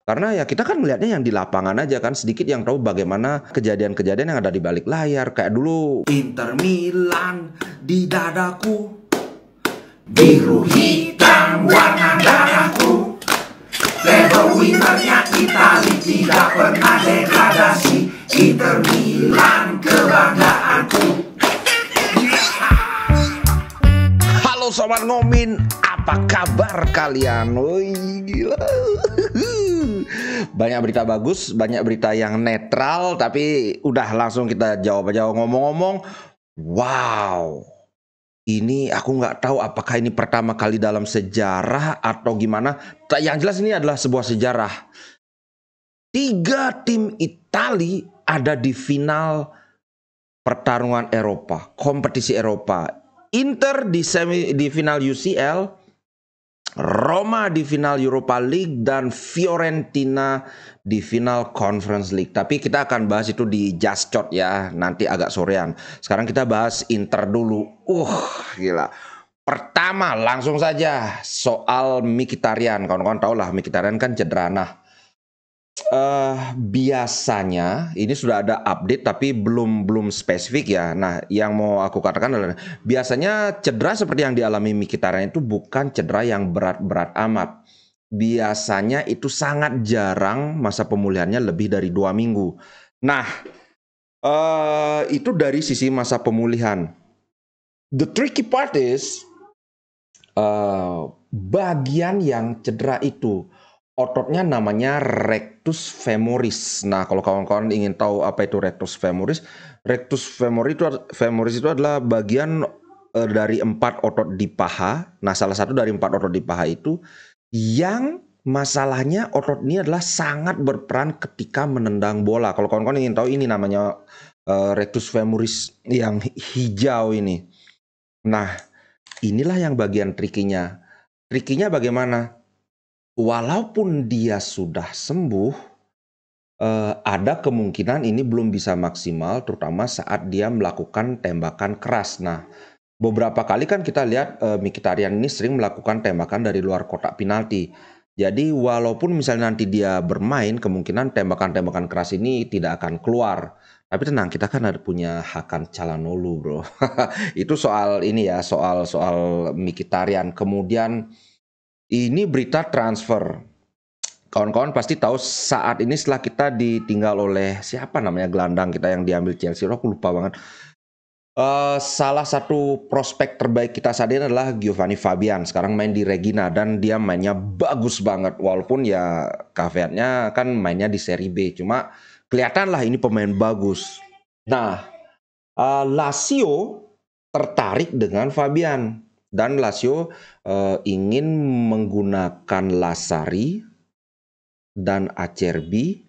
Karena ya kita kan melihatnya yang di lapangan aja kan, sedikit yang tahu bagaimana kejadian-kejadian yang ada di balik layar. Kayak dulu Inter Milan di dadaku, biru hitam warna darahku. Level winnernya Itali tidak pernah degradasi. Inter Milan kebanggaanku. halo Sobat Ngomin, apa kabar kalian? Woi, gila. Banyak berita bagus, banyak berita yang netral, tapi udah langsung kita jawab aja. Ngomong-ngomong, wow, ini aku nggak tahu apakah ini pertama kali dalam sejarah atau gimana. Yang jelas ini adalah sebuah sejarah. 3 tim Itali ada di final pertarungan Eropa, kompetisi Eropa. Inter di final UCL, Roma di final Europa League, dan Fiorentina di final Conference League. Tapi kita akan bahas itu di Just Chat ya, nanti agak sorean. Sekarang kita bahas Inter dulu. Gila. Pertama langsung saja soal Mkhitaryan. Kawan-kawan tahu lah Mkhitaryan kan cedera. Nah, biasanya ini sudah ada update tapi belum spesifik ya. Nah, yang mau aku katakan adalah biasanya cedera seperti yang dialami Mkhitaryan itu bukan cedera yang berat-berat amat. Biasanya itu sangat jarang, masa pemulihannya lebih dari 2 minggu. Nah, itu dari sisi masa pemulihan. The tricky part is bagian yang cedera itu. Ototnya namanya rectus femoris. Nah, kalau kawan-kawan ingin tahu apa itu rectus femoris itu adalah bagian dari 4 otot di paha. Nah, salah satu dari 4 otot di paha itu yang masalahnya otot ini adalah sangat berperan ketika menendang bola. Kalau kawan-kawan ingin tahu, ini namanya rectus femoris yang hijau ini. Nah, inilah yang bagian trikinya. Trikinya bagaimana? Walaupun dia sudah sembuh, ada kemungkinan ini belum bisa maksimal, terutama saat dia melakukan tembakan keras. Nah, beberapa kali kan kita lihat Mkhitaryan ini sering melakukan tembakan dari luar kotak penalti. Jadi walaupun misalnya nanti dia bermain, kemungkinan tembakan-tembakan keras ini tidak akan keluar. Tapi tenang, kita kan ada punya Hakan Çalhanoğlu, bro. Itu soal ini ya, soal Mkhitaryan. Kemudian ini berita transfer. Kawan-kawan pasti tahu saat ini setelah kita ditinggal oleh siapa namanya gelandang kita yang diambil Chelsea. Aku lupa banget. Salah satu prospek terbaik kita saat ini adalah Giovanni Fabian. Sekarang main di Regina dan dia mainnya bagus banget. Walaupun ya caveatnya kan mainnya di Serie B. Cuma kelihatan lah ini pemain bagus. Nah, Lazio tertarik dengan Fabian. Dan Lazio ingin menggunakan Lazzari dan Acerbi,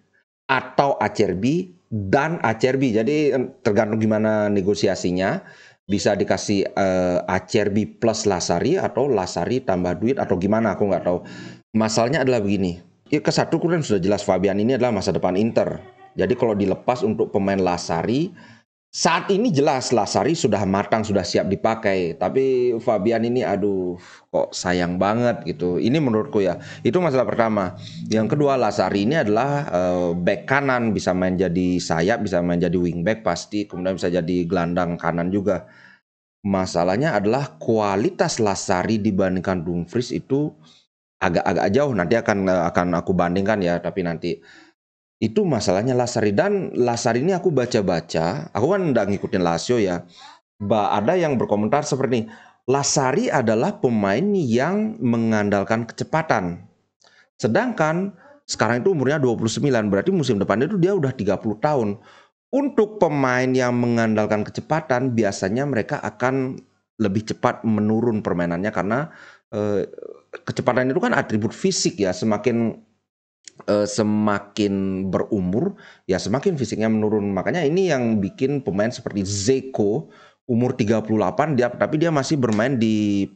atau Acerbi dan Acerbi. Jadi tergantung gimana negosiasinya. Bisa dikasih Acerbi plus Lazzari, atau Lazzari tambah duit, atau gimana, aku nggak tahu. Masalahnya adalah begini. Ya, ke satu kan sudah jelas Fabian ini adalah masa depan Inter. Jadi kalau dilepas untuk pemain Lazzari, saat ini jelas Lazzari sudah matang, sudah siap dipakai. Tapi Fabian ini aduh, kok sayang banget gitu. Ini menurutku ya. Itu masalah pertama. Yang kedua, Lazzari ini adalah back kanan, bisa main jadi sayap, bisa main jadi wingback pasti, kemudian bisa jadi gelandang kanan juga. Masalahnya adalah kualitas Lazzari dibandingkan Dumfries itu agak jauh. Nanti akan aku bandingkan ya, tapi nanti. Itu masalahnya Lazzari. Dan Lazzari ini aku baca-baca, aku kan udah ngikutin Lazio ya. Ada yang berkomentar seperti ini, Lazzari adalah pemain yang mengandalkan kecepatan. Sedangkan sekarang itu umurnya 29, berarti musim depan itu dia udah 30 tahun. Untuk pemain yang mengandalkan kecepatan, biasanya mereka akan lebih cepat menurun permainannya karena kecepatan itu kan atribut fisik ya. Semakin berumur ya semakin fisiknya menurun. Makanya ini yang bikin pemain seperti Dzeko umur 38 tapi dia masih bermain di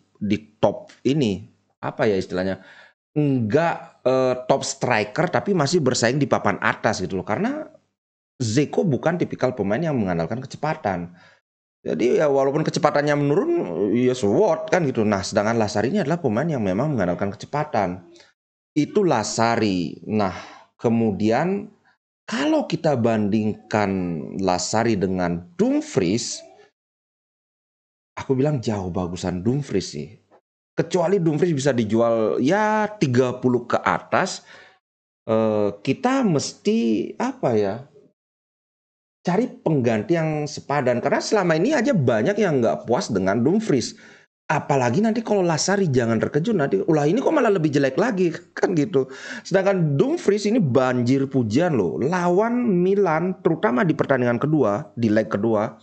top ini, apa ya istilahnya, enggak top striker tapi masih bersaing di papan atas gitu loh, karena Dzeko bukan tipikal pemain yang mengandalkan kecepatan. Jadi ya walaupun kecepatannya menurun ya so what kan gitu. Nah, sedangkan Lazzari ini adalah pemain yang memang mengandalkan kecepatan. Itu Lasari. Nah, kemudian kalau kita bandingkan Lasari dengan Dumfries, aku bilang jauh bagusan Dumfries sih. Kecuali Dumfries bisa dijual ya 30 ke atas, kita mesti apa ya? Cari pengganti yang sepadan karena selama ini aja banyak yang nggak puas dengan Dumfries. Apalagi nanti kalau Lasari jangan terkejut nanti ulah ini kok malah lebih jelek lagi kan gitu. Sedangkan Dumfries ini banjir pujian loh. Lawan Milan terutama di pertandingan kedua, di leg kedua,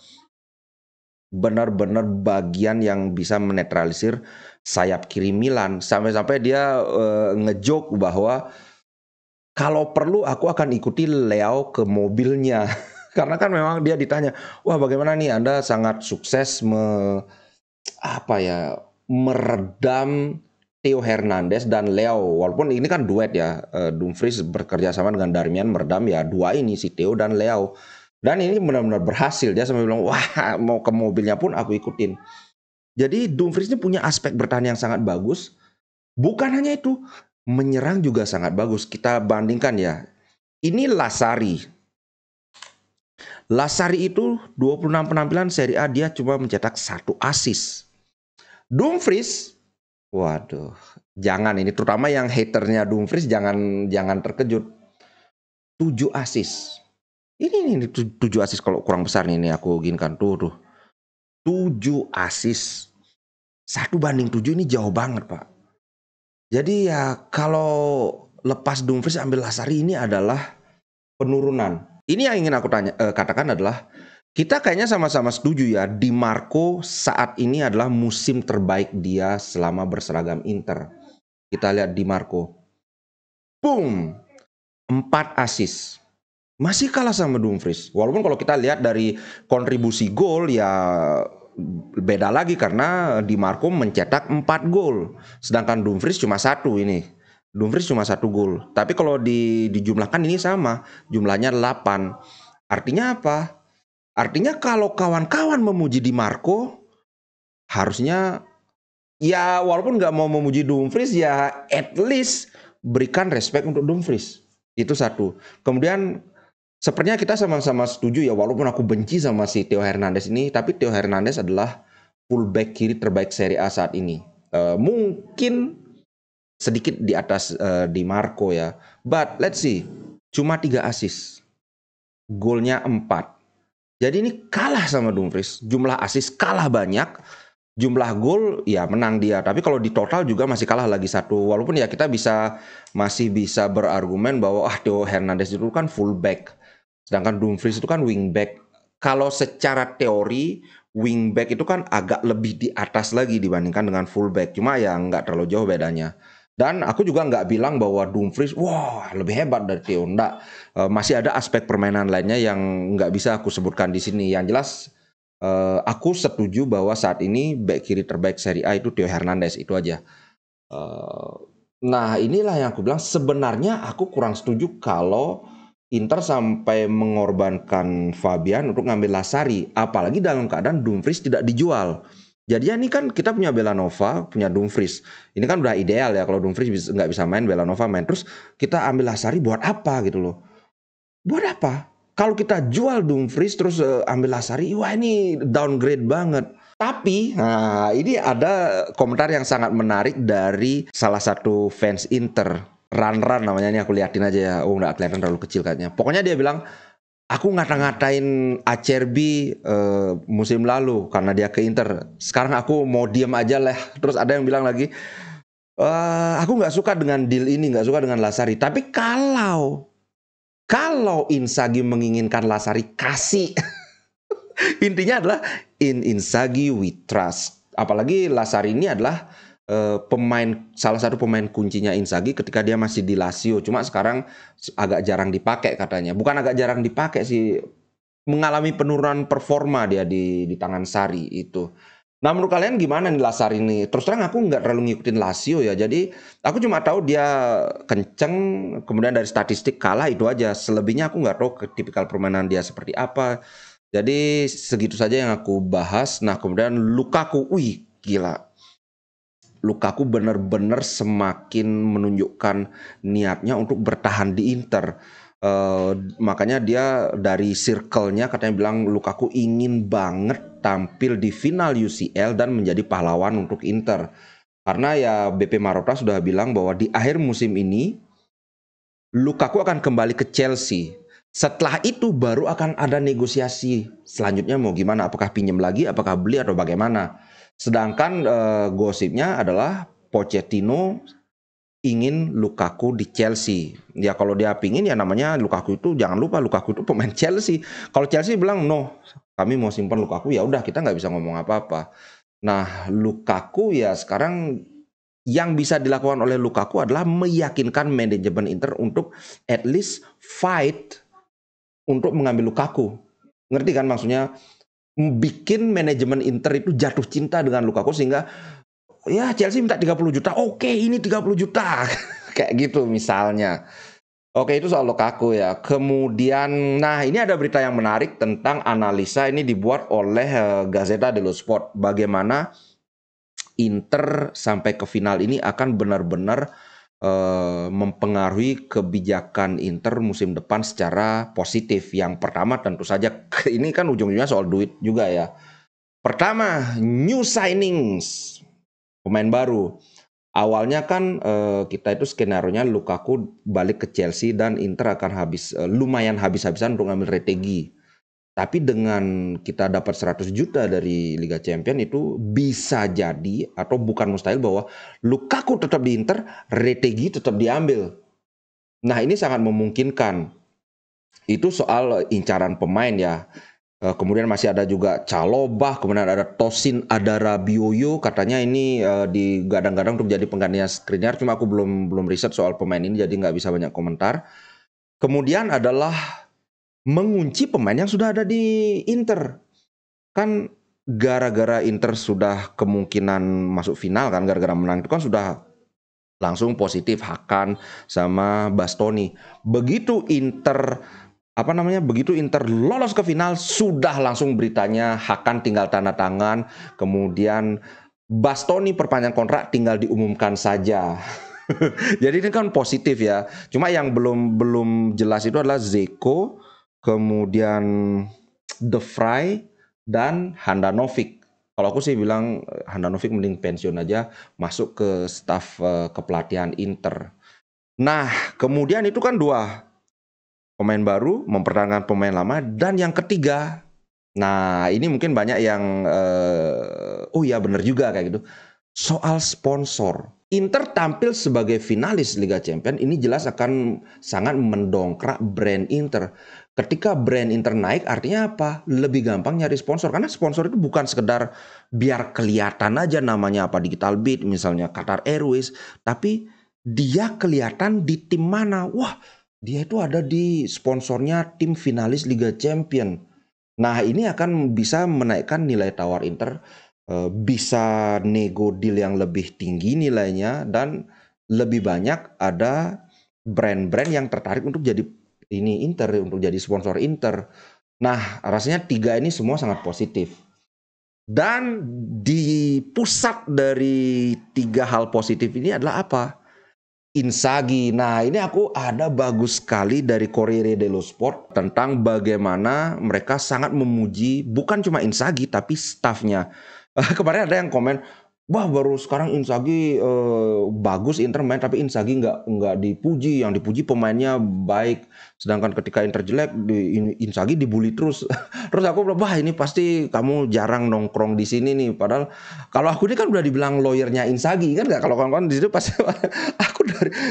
benar-benar bagian yang bisa menetralisir sayap kiri Milan. Sampai-sampai dia ngejok bahwa kalau perlu aku akan ikuti Leao ke mobilnya. Karena kan memang dia ditanya, wah bagaimana nih Anda sangat sukses meredam Theo Hernandez dan Leao. Walaupun ini kan duet ya, Dumfries bekerja sama dengan Darmian meredam ya dua ini, si Theo dan Leao. Dan ini benar-benar berhasil. Dia sampai bilang, wah mau ke mobilnya pun aku ikutin. Jadi Dumfries ini punya aspek bertahan yang sangat bagus. Bukan hanya itu, menyerang juga sangat bagus. Kita bandingkan ya. Ini Lasari. Lasari itu 26 penampilan Serie A dia cuma mencetak 1 assist. Dumfries, waduh, jangan ini terutama yang haternya Dumfries jangan terkejut. 7 assist. Ini 7 assist kalau kurang besar nih ini aku ginkan tuh. 7 assist. 1/7 ini jauh banget, Pak. Jadi ya kalau lepas Dumfries ambil Lasari ini adalah penurunan. Ini yang ingin aku katakan adalah kita kayaknya sama-sama setuju ya, Di Marco saat ini adalah musim terbaik dia selama berseragam Inter. Kita lihat Di Marco. Boom! 4 assist. Masih kalah sama Dumfries. Walaupun kalau kita lihat dari kontribusi gol ya beda lagi karena Di Marco mencetak 4 gol. Sedangkan Dumfries cuma 1 ini. Dumfries cuma 1 gol. Tapi kalau dijumlahkan ini sama. Jumlahnya 8. Artinya apa? Artinya kalau kawan-kawan memuji Di Marco, harusnya ya walaupun nggak mau memuji Dumfries ya at least berikan respect untuk Dumfries. Itu satu. Kemudian sepertinya kita sama-sama setuju ya walaupun aku benci sama si Theo Hernandez ini, tapi Theo Hernandez adalah fullback kiri terbaik Serie A saat ini. Mungkin sedikit di atas Di Marco ya. But let's see. Cuma 3 assist. Golnya 4. Jadi ini kalah sama Dumfries. Jumlah assist kalah banyak. Jumlah gol ya menang dia. Tapi kalau di total juga masih kalah lagi 1. Walaupun ya kita masih bisa berargumen bahwa Theo Hernandez itu kan fullback. Sedangkan Dumfries itu kan wingback. Kalau secara teori wingback itu kan agak lebih di atas lagi dibandingkan dengan fullback. Cuma ya nggak terlalu jauh bedanya. Dan aku juga nggak bilang bahwa Dumfries wah lebih hebat dari Theo. Nggak. Masih ada aspek permainan lainnya yang nggak bisa aku sebutkan di sini. Yang jelas aku setuju bahwa saat ini back kiri terbaik Serie A itu Theo Hernandez. Itu aja. Nah inilah yang aku bilang sebenarnya aku kurang setuju kalau Inter sampai mengorbankan Fabian untuk ngambil Lasari. Apalagi dalam keadaan Dumfries tidak dijual. Jadi ini kan kita punya Belanova, punya Dumfries. Ini kan udah ideal ya kalau Dumfries nggak bisa main, Belanova main. Terus kita ambil Lasari buat apa gitu loh. Buat apa? Kalau kita jual Dumfries terus ambil Lasari, wah ini downgrade banget. Tapi, nah ini ada komentar yang sangat menarik dari salah satu fans Inter. Ran namanya, ini aku liatin aja ya. Oh nggak kelihatan terlalu kecil kayaknya. Pokoknya dia bilang, aku ngata-ngatain Acerbi musim lalu karena dia ke Inter. Sekarang aku mau diem aja lah. Terus ada yang bilang lagi, aku nggak suka dengan deal ini, nggak suka dengan Lasari. Tapi kalau Inzaghi menginginkan Lasari, kasih. Intinya adalah in Inzaghi we trust. Apalagi Lasari ini adalah salah satu pemain kuncinya Inzaghi ketika dia masih di Lazio. Cuma sekarang agak jarang dipakai katanya. Bukan agak jarang dipakai sih, mengalami penurunan performa dia di tangan Sarri itu. Nah menurut kalian gimana nih Lasari ini? Terus terang aku nggak terlalu ngikutin Lazio ya. Jadi aku cuma tahu dia kenceng, kemudian dari statistik kalah itu aja. Selebihnya aku nggak tahu tipikal permainan dia seperti apa. Jadi segitu saja yang aku bahas. Nah kemudian Lukaku, wih gila. Lukaku benar-benar semakin menunjukkan niatnya untuk bertahan di Inter. Makanya dia dari circle-nya katanya bilang Lukaku ingin banget tampil di final UCL dan menjadi pahlawan untuk Inter. Karena ya BP Marotta sudah bilang bahwa di akhir musim ini Lukaku akan kembali ke Chelsea. Setelah itu baru akan ada negosiasi selanjutnya mau gimana, apakah pinjam lagi, apakah beli atau bagaimana. Sedangkan gosipnya adalah Pochettino ingin Lukaku di Chelsea. Ya kalau dia pingin ya namanya Lukaku itu, jangan lupa Lukaku itu pemain Chelsea. Kalau Chelsea bilang no, kami mau simpan Lukaku, ya udah kita nggak bisa ngomong apa-apa. Nah Lukaku ya sekarang yang bisa dilakukan oleh Lukaku adalah meyakinkan manajemen Inter untuk at least fight untuk mengambil Lukaku. Ngerti kan maksudnya? Bikin manajemen Inter itu jatuh cinta dengan Lukaku sehingga ya Chelsea minta 30 juta, oke ini 30 juta. Kayak gitu misalnya. Oke, itu soal Lukaku ya. Kemudian nah ini ada berita yang menarik tentang analisa ini dibuat oleh Gazzetta dello Sport. Bagaimana Inter sampai ke final ini akan benar-benar mempengaruhi kebijakan Inter musim depan secara positif. Yang pertama tentu saja ini kan ujung-ujungnya soal duit juga ya. Pertama, new signings, pemain baru. Awalnya kan kita itu skenario-nya Lukaku balik ke Chelsea dan Inter akan lumayan habis-habisan untuk ngambil Retegui. Tapi dengan kita dapat 100 juta dari Liga Champions itu bisa jadi atau bukan mustahil bahwa Lukaku tetap di Inter, Retegui tetap diambil. Nah ini sangat memungkinkan. Itu soal incaran pemain ya. Kemudian masih ada juga Chalobah, kemudian ada Tosin Adarabioyo, katanya ini digadang-gadang untuk jadi penggantinya Skriniar, cuma aku belum riset soal pemain ini jadi nggak bisa banyak komentar. Kemudian adalah mengunci pemain yang sudah ada di Inter. Kan gara-gara Inter sudah kemungkinan masuk final kan, gara-gara menang itu kan sudah langsung positif Hakan sama Bastoni. Begitu Inter lolos ke final sudah langsung beritanya Hakan tinggal tanda tangan, kemudian Bastoni perpanjang kontrak tinggal diumumkan saja. Jadi ini kan positif ya. Cuma yang belum jelas itu adalah Zeko, kemudian De Vrij dan Handanovic. Kalau aku sih bilang Handanovic mending pensiun aja, masuk ke staf kepelatihan Inter. Nah, kemudian itu kan dua pemain baru mempertahankan pemain lama, dan yang ketiga, nah ini mungkin banyak yang oh ya bener juga kayak gitu. Soal sponsor. Inter tampil sebagai finalis Liga Champions ini jelas akan sangat mendongkrak brand Inter. Ketika brand Inter naik artinya apa? Lebih gampang nyari sponsor. Karena sponsor itu bukan sekedar biar kelihatan aja namanya apa, Digital Beat misalnya, Qatar Airways. Tapi dia kelihatan di tim mana. Wah dia itu ada di sponsornya tim finalis Liga Champions. Nah ini akan bisa menaikkan nilai tawar Inter. Bisa nego deal yang lebih tinggi nilainya dan lebih banyak ada brand-brand yang tertarik untuk jadi Inter, untuk jadi sponsor Inter. Nah, rasanya tiga ini semua sangat positif. Dan di pusat dari tiga hal positif ini adalah apa? Inzaghi. Nah, ini aku ada bagus sekali dari Corriere dello Sport tentang bagaimana mereka sangat memuji bukan cuma Inzaghi tapi stafnya. Kemarin ada yang komen, wah baru sekarang Inzaghi bagus Inter main tapi Inzaghi nggak dipuji, yang dipuji pemainnya baik, sedangkan ketika Inter jelek Inzaghi dibully terus. Terus aku bilang, wah ini pasti kamu jarang nongkrong di sini nih, padahal kalau aku ini kan udah dibilang lawyernya Inzaghi kan, nggak, kalau kawan-kawan di situ pasti aku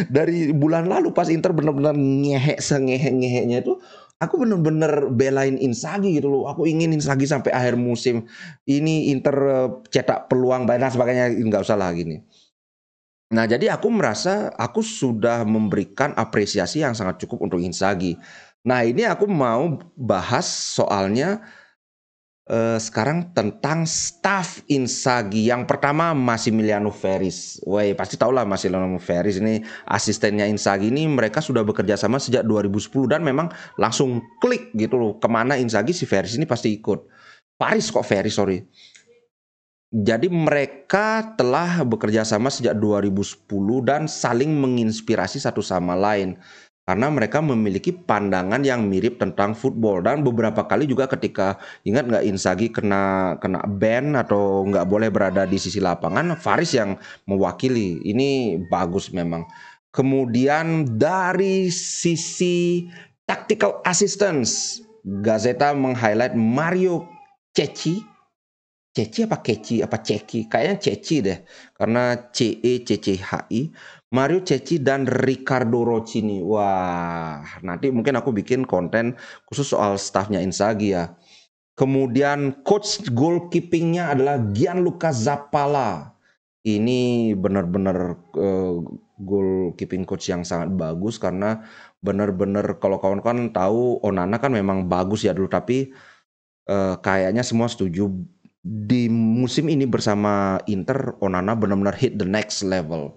dari bulan lalu pas Inter benar-benar ngehe-ngehenya itu aku bener-bener belain Inzaghi gitu loh. Aku ingin Inzaghi sampai akhir musim ini Inter cetak peluang banyak dan sebagainya, nggak usah lah gini. Nah jadi aku merasa aku sudah memberikan apresiasi yang sangat cukup untuk Inzaghi. Nah ini aku mau bahas soalnya sekarang tentang staff Inzaghi. Yang pertama Massimiliano Ferris. Wah pasti tau lah Massimiliano Ferris ini asistennya Inzaghi ini, mereka sudah bekerja sama sejak 2010 dan memang langsung klik gitu loh. Kemana Inzaghi si Ferris ini pasti ikut. Ferris sorry. Jadi mereka telah bekerja sama sejak 2010 dan saling menginspirasi satu sama lain. Karena mereka memiliki pandangan yang mirip tentang football. Dan beberapa kali juga ketika, ingat nggak, Inzaghi kena ban atau nggak boleh berada di sisi lapangan, Faris yang mewakili. Ini bagus memang. Kemudian dari sisi tactical assistance, Gazeta meng-highlight Mario Cecchi. Ceci apa Keci apa Ceki? Kayaknya Ceci deh. Karena CECCHI. Mario Ceci dan Riccardo Roccini. Wah, nanti mungkin aku bikin konten khusus soal staffnya Inzaghi ya. Kemudian coach goalkeepingnya adalah Gianluca Zappala. Ini benar-benar goalkeeping coach yang sangat bagus, karena benar-benar kalau kawan-kawan tahu Onana kan memang bagus ya dulu, tapi kayaknya semua setuju di musim ini bersama Inter, Onana benar-benar hit the next level.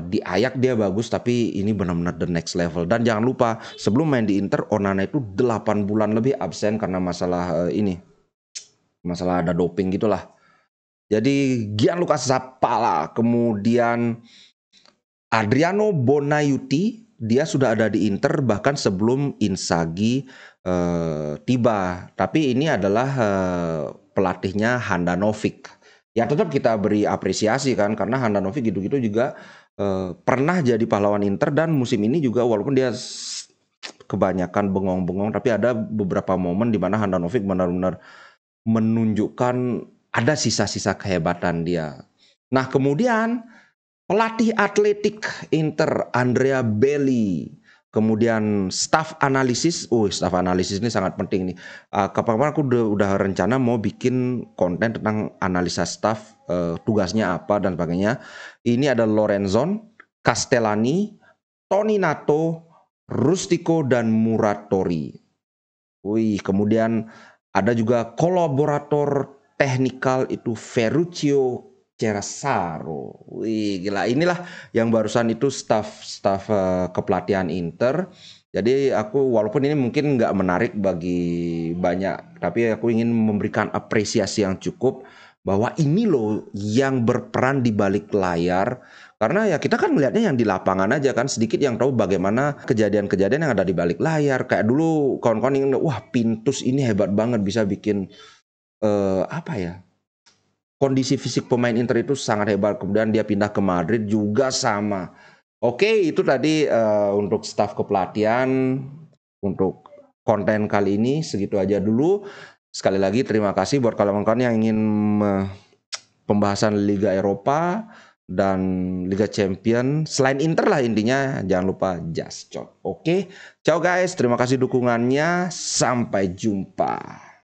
Di Ajax dia bagus, tapi ini benar-benar the next level. Dan jangan lupa, sebelum main di Inter, Onana itu 8 bulan lebih absen karena masalah masalah ada doping gitulah. Jadi Gianluca Zappala, kemudian Adriano Bonaiuti, dia sudah ada di Inter bahkan sebelum Inzaghi tiba. Tapi ini adalah pelatihnya Handanovic. Ya tetap kita beri apresiasi kan, karena Handanovic gitu-gitu juga pernah jadi pahlawan Inter, dan musim ini juga walaupun dia kebanyakan bengong-bengong, tapi ada beberapa momen di mana Handanovic benar-benar menunjukkan ada sisa-sisa kehebatan dia. Nah, kemudian pelatih atletik Inter Andrea Belli, kemudian staff analisis. Staff analisis ini sangat penting nih. Kapan-kapan aku udah rencana mau bikin konten tentang analisa staff, tugasnya apa dan sebagainya. Ini ada Lorenzon, Castellani, Toninato, Rustico dan Muratori. Kemudian ada juga kolaborator teknikal itu Ferruccio Cerasaro. Gila, inilah yang barusan itu staff kepelatihan Inter. Jadi aku, walaupun ini mungkin nggak menarik bagi banyak, tapi aku ingin memberikan apresiasi yang cukup bahwa ini loh yang berperan di balik layar. Karena ya kita kan melihatnya yang di lapangan aja kan, sedikit yang tahu bagaimana kejadian-kejadian yang ada di balik layar. Kayak dulu kawan-kawan ingin, wah Pintus ini hebat banget bisa bikin kondisi fisik pemain Inter itu sangat hebat. Kemudian dia pindah ke Madrid juga sama. Oke, itu tadi untuk staf kepelatihan. Untuk konten kali ini segitu aja dulu. Sekali lagi terima kasih buat kawan-kawan yang ingin pembahasan Liga Eropa dan Liga Champion. Selain Inter lah intinya, jangan lupa Just Shot. Oke, ciao guys, terima kasih dukungannya. Sampai jumpa.